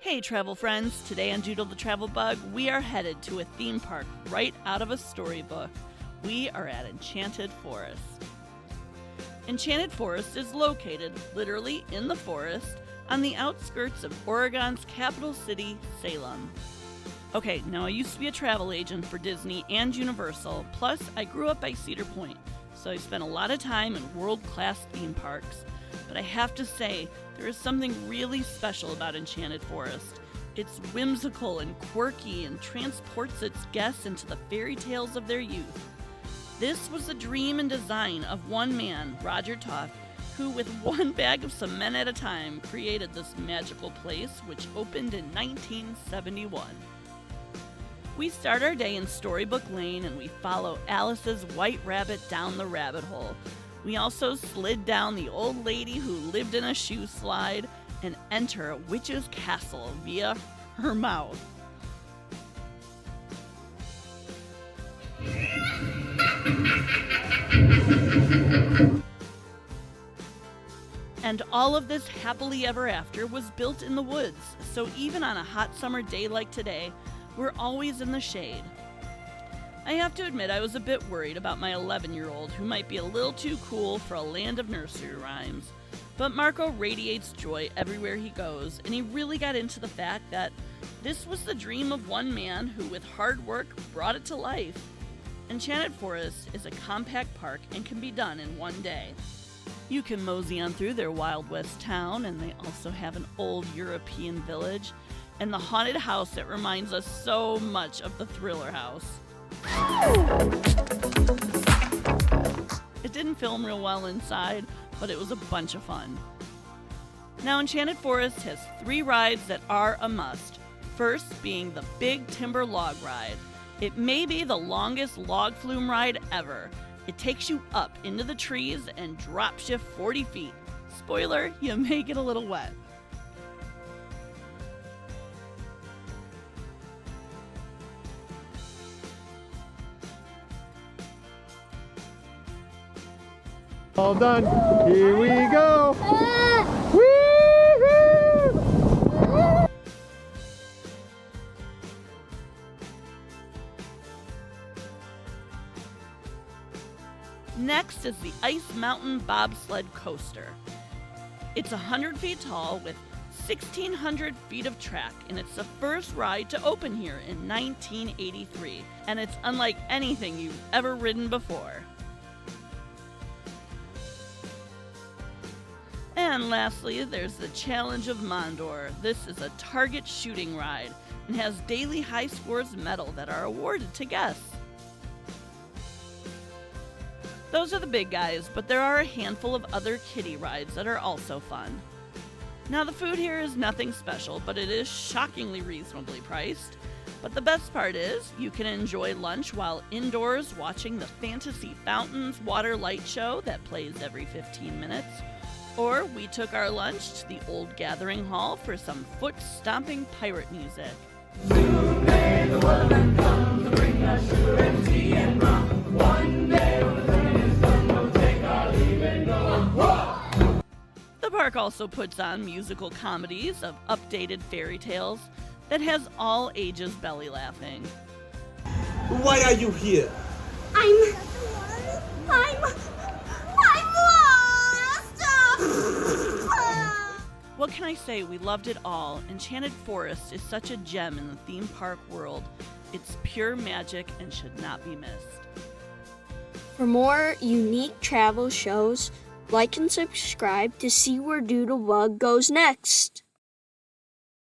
Hey travel friends, today on Doodle the Travel Bug, we are headed to a theme park right out of a storybook. We are at Enchanted Forest. Enchanted Forest is located literally in the forest on the outskirts of Oregon's capital city, Salem. Okay, now I used to be a travel agent for Disney and Universal, plus I grew up by Cedar Point, so I spent a lot of time in world-class theme parks. But I have to say, there is something really special about Enchanted Forest. It's whimsical and quirky and transports its guests into the fairy tales of their youth. This was the dream and design of one man, Roger Tofte, who with one bag of cement at a time created this magical place, which opened in 1971. We start our day in Storybook Lane and we follow Alice's white rabbit down the rabbit hole. We also slid down the old lady who lived in a shoe slide and enter a witch's castle via her mouth. And all of this happily ever after was built in the woods, so even on a hot summer day like today, we're always in the shade. I have to admit I was a bit worried about my 11-year-old who might be a little too cool for a land of nursery rhymes. But Marco radiates joy everywhere he goes, and he really got into the fact that this was the dream of one man who with hard work brought it to life. Enchanted Forest is a compact park and can be done in one day. You can mosey on through their Wild West town, and they also have an old European village and the haunted house that reminds us so much of the Thriller house. It didn't film real well inside, but it was a bunch of fun. Now, Enchanted Forest has 3 rides that are a must. First being the Big Timber Log Ride. It may be the longest log flume ride ever. It takes you up into the trees and drops you 40 feet. Spoiler, you may get a little wet. All done. Here we go. Woo-hoo! Next is the Ice Mountain Bobsled Coaster. It's 100 feet tall with 1,600 feet of track, and it's the first ride to open here in 1983, and it's unlike anything you've ever ridden before. And lastly, there's the Challange of Modor. This is a target shooting ride and has daily high scores medal that are awarded to guests. Those are the big guys, but there are a handful of other kiddie rides that are also fun. Now the food here is nothing special, but it is shockingly reasonably priced. But the best part is, you can enjoy lunch while indoors watching the Fantasy Fountains water light show that plays every 15 minutes. Or we took our lunch to the old gathering hall for some foot-stomping pirate music. Soon may the Wonderland come to bring us sugar and tea and rum. One day when the time is done, we'll take our leave and go. The park also puts on musical comedies of updated fairy tales that has all ages belly laughing. Why are you here? I'm lost. What can I say? We loved it all. Enchanted Forest is such a gem in the theme park world. It's pure magic and should not be missed. For more unique travel shows, like and subscribe to see where Doodlebug goes next.